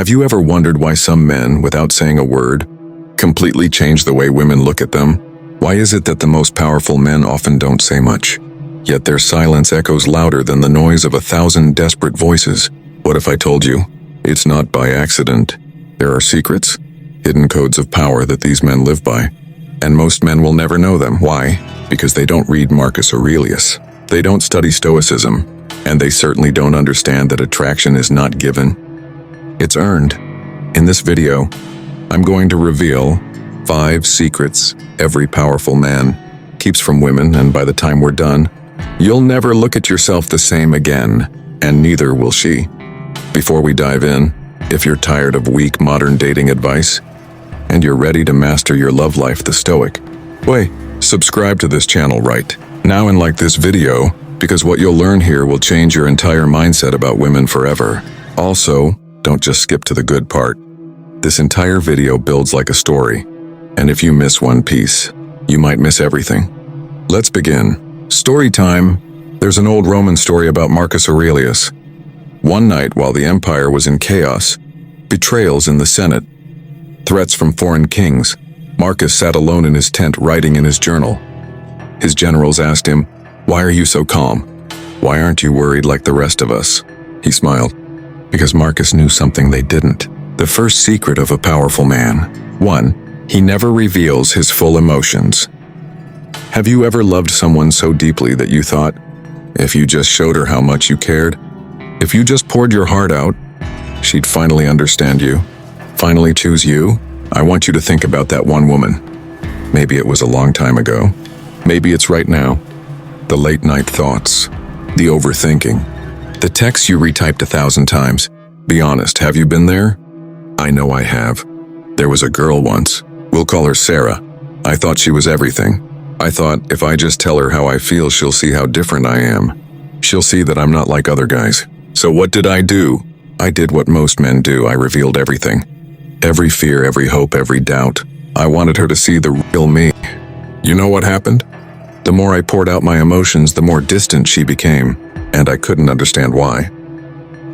Have you ever wondered why some men, without saying a word, completely change the way women look at them? Why is it that the most powerful men often don't say much, yet their silence echoes louder than the noise of 1,000 desperate voices? What if I told you, it's not by accident. There are secrets, hidden codes of power that these men live by, and most men will never know them. Why? Because they don't read Marcus Aurelius. They don't study Stoicism, and they certainly don't understand that attraction is not given. It's earned. In this video, I'm going to reveal 5 secrets every powerful man keeps from women, and by the time we're done, you'll never look at yourself the same again, and neither will she. Before we dive in, if you're tired of weak modern dating advice, and you're ready to master your love life the Stoic way, subscribe to this channel right now and like this video, because what you'll learn here will change your entire mindset about women forever. Also, don't just skip to the good part. This entire video builds like a story, and if you miss one piece, you might miss everything. Let's begin. Story time. There's an old Roman story about Marcus Aurelius. One night while the empire was in chaos, betrayals in the Senate, threats from foreign kings, Marcus sat alone in his tent writing in his journal. His generals asked him, "Why are you so calm? Why aren't you worried like the rest of us?" He smiled, because Marcus knew something they didn't. The first secret of a powerful man. 1. He never reveals his full emotions. Have you ever loved someone so deeply that you thought, if you just showed her how much you cared, if you just poured your heart out, she'd finally understand you, finally choose you? I want you to think about that one woman. Maybe it was a long time ago. Maybe it's right now. The late night thoughts, the overthinking, the texts you retyped 1,000 times. Be honest, have you been there? I know I have. There was a girl once. We'll call her Sarah. I thought she was everything. I thought if I just tell her how I feel, she'll see how different I am. She'll see that I'm not like other guys. So what did I do? I did what most men do. I revealed everything. Every fear, every hope, every doubt. I wanted her to see the real me. You know what happened? The more I poured out my emotions, the more distant she became, and I couldn't understand why.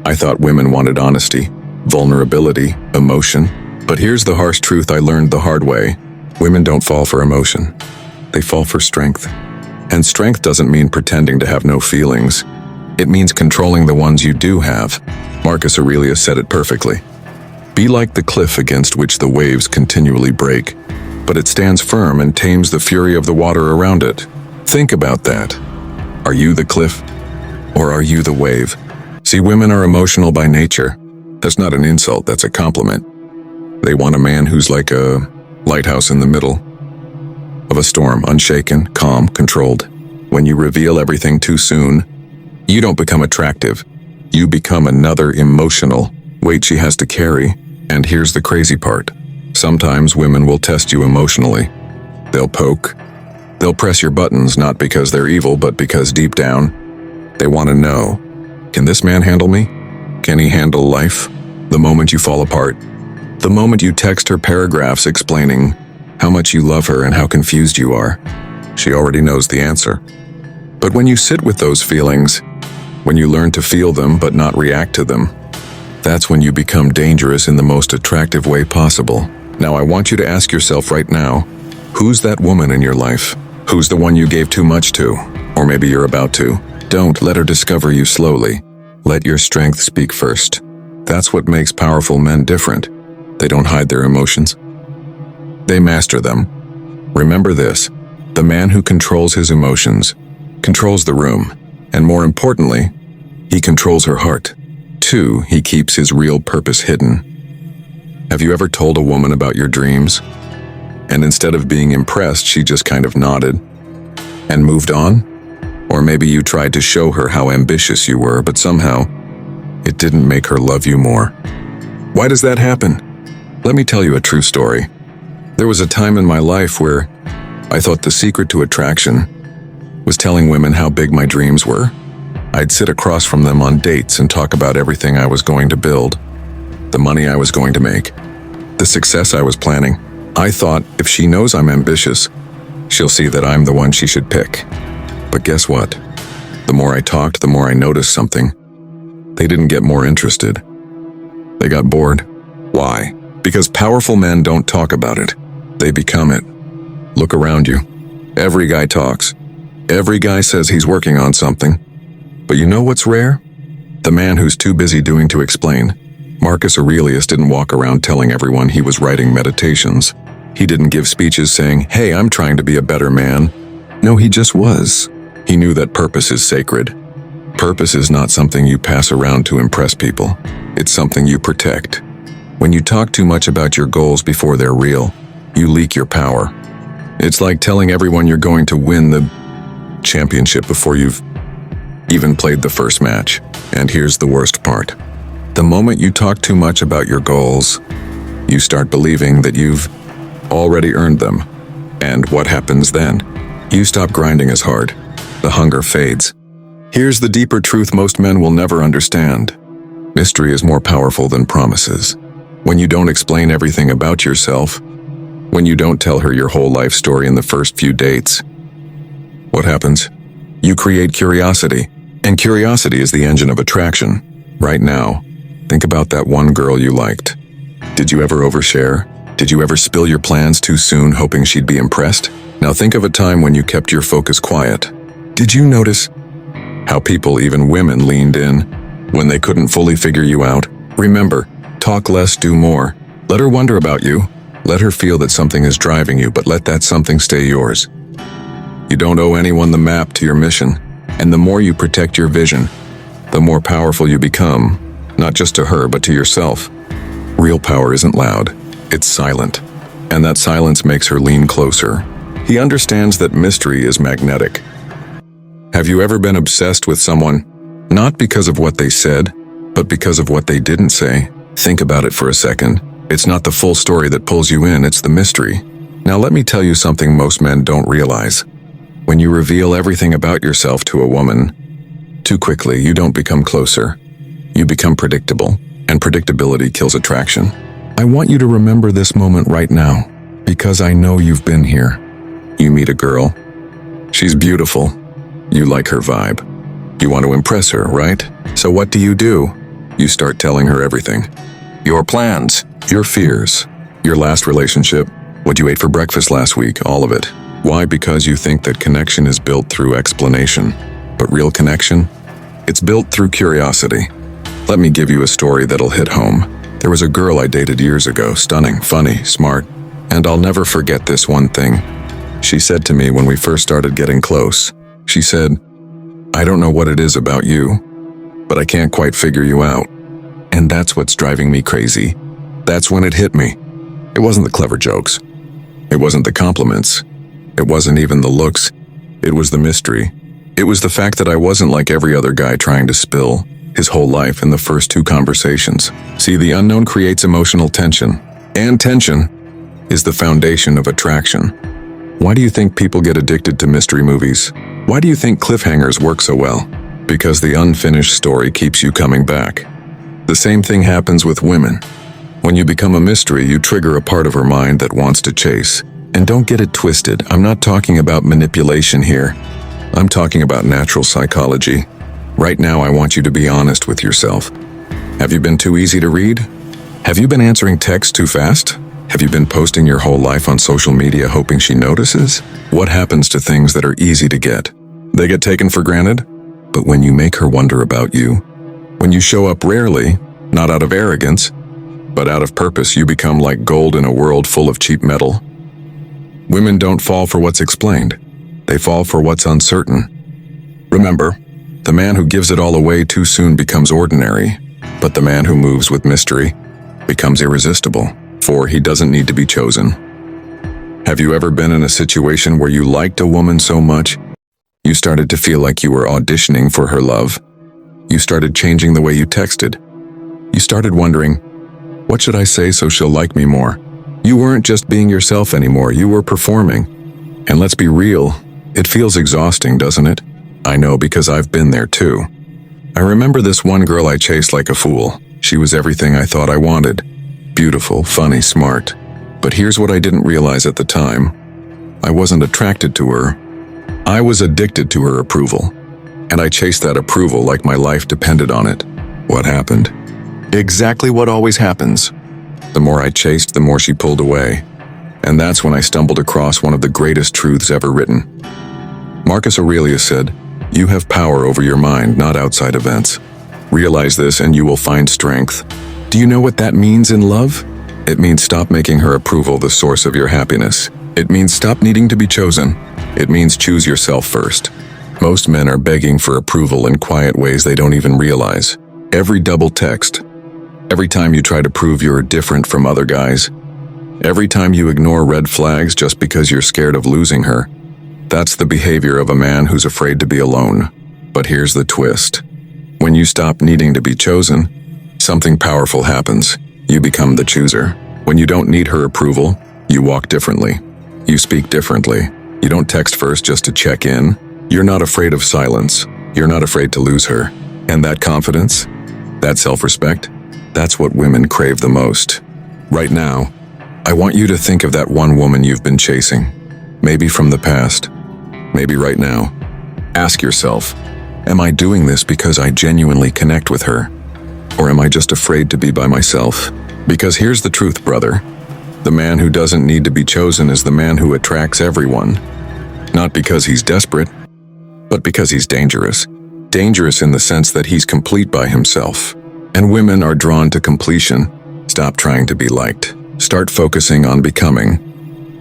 I thought women wanted honesty, vulnerability, emotion. But here's the harsh truth I learned the hard way. Women don't fall for emotion. They fall for strength. And strength doesn't mean pretending to have no feelings. It means controlling the ones you do have. Marcus Aurelius said it perfectly. Be like the cliff against which the waves continually break, but it stands firm and tames the fury of the water around it. Think about that. Are you the cliff, or are you the wave? See, women are emotional by nature. That's not an insult, that's a compliment. They want a man who's like a lighthouse in the middle of a storm, unshaken, calm, controlled. When you reveal everything too soon, you don't become attractive. You become another emotional weight she has to carry. And here's the crazy part. Sometimes women will test you emotionally. They'll poke. They'll press your buttons, not because they're evil, but because deep down, they want to know, can this man handle me? Can he handle life? The moment you fall apart, the moment you text her paragraphs explaining how much you love her and how confused you are, she already knows the answer. But when you sit with those feelings, when you learn to feel them but not react to them, that's when you become dangerous in the most attractive way possible. Now I want you to ask yourself right now, who's that woman in your life? Who's the one you gave too much to? Or maybe you're about to. Don't let her discover you slowly. Let your strength speak first. That's what makes powerful men different. They don't hide their emotions. They master them. Remember this, the man who controls his emotions controls the room, and more importantly, he controls her heart. 2, he keeps his real purpose hidden. Have you ever told a woman about your dreams? And instead of being impressed, she just kind of nodded and moved on? Or maybe you tried to show her how ambitious you were, but somehow it didn't make her love you more. Why does that happen? Let me tell you a true story. There was a time in my life where I thought the secret to attraction was telling women how big my dreams were. I'd sit across from them on dates and talk about everything I was going to build, the money I was going to make, the success I was planning. I thought if she knows I'm ambitious, she'll see that I'm the one she should pick. But guess what? The more I talked, the more I noticed something. They didn't get more interested. They got bored. Why? Because powerful men don't talk about it. They become it. Look around you. Every guy talks. Every guy says he's working on something. But you know what's rare? The man who's too busy doing to explain. Marcus Aurelius didn't walk around telling everyone he was writing meditations. He didn't give speeches saying, "Hey, I'm trying to be a better man." No, he just was. He knew that purpose is sacred. Purpose is not something you pass around to impress people. It's something you protect. When you talk too much about your goals before they're real, you leak your power. It's like telling everyone you're going to win the championship before you've even played the first match. And here's the worst part. The moment you talk too much about your goals, you start believing that you've already earned them. And what happens then? You stop grinding as hard. The hunger fades. Here's the deeper truth most men will never understand. Mystery is more powerful than promises. When you don't explain everything about yourself, when you don't tell her your whole life story in the first few dates, what happens? You create curiosity, and curiosity is the engine of attraction. Right now, think about that one girl you liked. Did you ever overshare? Did you ever spill your plans too soon hoping she'd be impressed? Now think of a time when you kept your focus quiet. Did you notice how people, even women, leaned in when they couldn't fully figure you out? Remember, talk less, do more. Let her wonder about you. Let her feel that something is driving you, but let that something stay yours. You don't owe anyone the map to your mission, and the more you protect your vision, the more powerful you become, not just to her, but to yourself. Real power isn't loud, it's silent, and that silence makes her lean closer. He understands that mystery is magnetic. Have you ever been obsessed with someone, not because of what they said, but because of what they didn't say? Think about it for a second. It's not the full story that pulls you in, it's the mystery. Now let me tell you something most men don't realize. When you reveal everything about yourself to a woman, too quickly, you don't become closer. You become predictable, and predictability kills attraction. I want you to remember this moment right now, because I know you've been here. You meet a girl. She's beautiful. You like her vibe. You want to impress her, right? So what do? You start telling her everything. Your plans, your fears, your last relationship, what you ate for breakfast last week, all of it. Why? Because you think that connection is built through explanation. But real connection? It's built through curiosity. Let me give you a story that'll hit home. There was a girl I dated years ago, stunning, funny, smart, and I'll never forget this one thing. She said to me when we first started getting close, she said, "I don't know what it is about you, but I can't quite figure you out. And that's what's driving me crazy." That's when it hit me. It wasn't the clever jokes. It wasn't the compliments. It wasn't even the looks. It was the mystery. It was the fact that I wasn't like every other guy trying to spill his whole life in the first two conversations. See, the unknown creates emotional tension. And tension is the foundation of attraction. Why do you think people get addicted to mystery movies? Why do you think cliffhangers work so well? Because the unfinished story keeps you coming back. The same thing happens with women. When you become a mystery, you trigger a part of her mind that wants to chase. And don't get it twisted, I'm not talking about manipulation here. I'm talking about natural psychology. Right now, I want you to be honest with yourself. Have you been too easy to read? Have you been answering texts too fast? Have you been posting your whole life on social media hoping she notices? What happens to things that are easy to get? They get taken for granted? But when you make her wonder about you, when you show up rarely, not out of arrogance, but out of purpose, you become like gold in a world full of cheap metal. Women don't fall for what's explained. They fall for what's uncertain. Remember, the man who gives it all away too soon becomes ordinary, but the man who moves with mystery becomes irresistible, for he doesn't need to be chosen. Have you ever been in a situation where you liked a woman so much, you started to feel like you were auditioning for her love? You started changing the way you texted. You started wondering, what should I say so she'll like me more? You weren't just being yourself anymore, you were performing. And let's be real, it feels exhausting, doesn't it? I know, because I've been there too. I remember this one girl I chased like a fool. She was everything I thought I wanted. Beautiful, funny, smart. But here's what I didn't realize at the time. I wasn't attracted to her. I was addicted to her approval. And I chased that approval like my life depended on it. What happened? Exactly what always happens. The more I chased, the more she pulled away. And that's when I stumbled across one of the greatest truths ever written. Marcus Aurelius said, "You have power over your mind, not outside events. Realize this and you will find strength." Do you know what that means in love? It means stop making her approval the source of your happiness. It means stop needing to be chosen. It means choose yourself first. Most men are begging for approval in quiet ways they don't even realize. Every double text, every time you try to prove you're different from other guys, every time you ignore red flags just because you're scared of losing her, that's the behavior of a man who's afraid to be alone. But here's the twist. When you stop needing to be chosen, something powerful happens. You become the chooser. When you don't need her approval, you walk differently. You speak differently. You don't text first just to check in. You're not afraid of silence. You're not afraid to lose her. And that confidence, that self-respect, that's what women crave the most. Right now, I want you to think of that one woman you've been chasing. Maybe from the past. Maybe right now. Ask yourself, am I doing this because I genuinely connect with her? Or am I just afraid to be by myself? Because here's the truth, brother. The man who doesn't need to be chosen is the man who attracts everyone. Not because he's desperate, but because he's dangerous. Dangerous in the sense that he's complete by himself. And women are drawn to completion. Stop trying to be liked. Start focusing on becoming.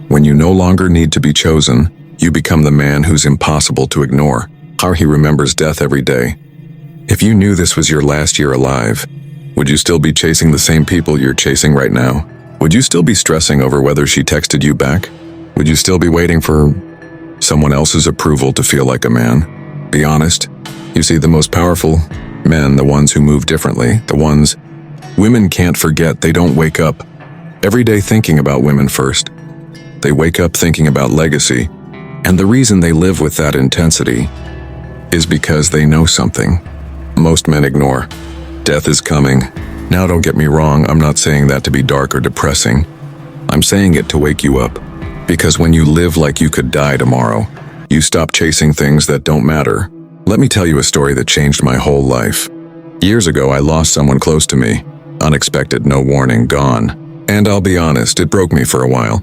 When you no longer need to be chosen, you become the man who's impossible to ignore. How he remembers death every day. If you knew this was your last year alive, would you still be chasing the same people you're chasing right now? Would you still be stressing over whether she texted you back? Would you still be waiting for someone else's approval to feel like a man? Be honest. You see, the most powerful men, the ones who move differently, the ones women can't forget, they don't wake up every day thinking about women first. They wake up thinking about legacy. And the reason they live with that intensity is because they know something most men ignore. Death is coming. Now don't get me wrong, I'm not saying that to be dark or depressing. I'm saying it to wake you up. Because when you live like you could die tomorrow, you stop chasing things that don't matter. Let me tell you a story that changed my whole life. Years ago, I lost someone close to me. Unexpected, no warning, gone. And I'll be honest, it broke me for a while.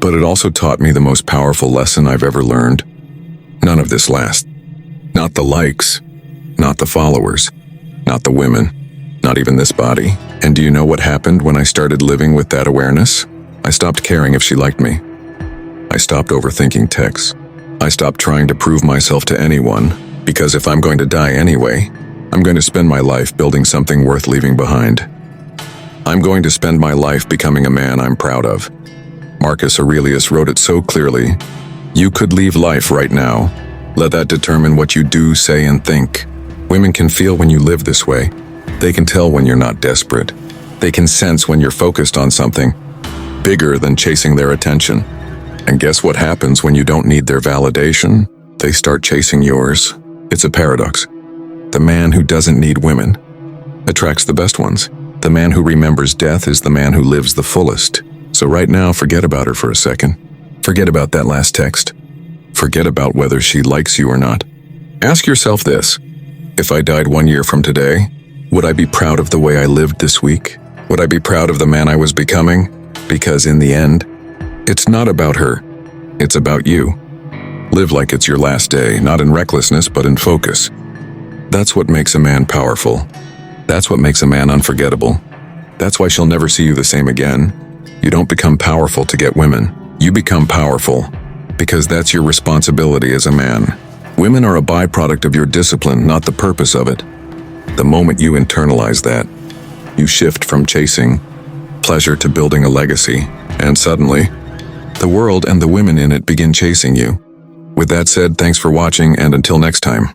But it also taught me the most powerful lesson I've ever learned. None of this lasts. Not the likes, not the followers, not the women, not even this body. And do you know what happened when I started living with that awareness? I stopped caring if she liked me. I stopped overthinking texts. I stopped trying to prove myself to anyone, because if I'm going to die anyway, I'm going to spend my life building something worth leaving behind. I'm going to spend my life becoming a man I'm proud of. Marcus Aurelius wrote it so clearly. You could leave life right now. Let that determine what you do, say, and think. Women can feel when you live this way. They can tell when you're not desperate. They can sense when you're focused on something bigger than chasing their attention. And guess what happens when you don't need their validation? They start chasing yours. It's a paradox. The man who doesn't need women attracts the best ones. The man who remembers death is the man who lives the fullest. So right now, forget about her for a second. Forget about that last text. Forget about whether she likes you or not. Ask yourself this. If I died 1 year from today, would I be proud of the way I lived this week? Would I be proud of the man I was becoming? Because in the end, it's not about her. It's about you. Live like it's your last day, not in recklessness, but in focus. That's what makes a man powerful. That's what makes a man unforgettable. That's why she'll never see you the same again. You don't become powerful to get women. You become powerful because that's your responsibility as a man. Women are a byproduct of your discipline, not the purpose of it. The moment you internalize that, you shift from chasing pleasure to building a legacy, and suddenly, the world and the women in it begin chasing you. With that said, thanks for watching, and until next time.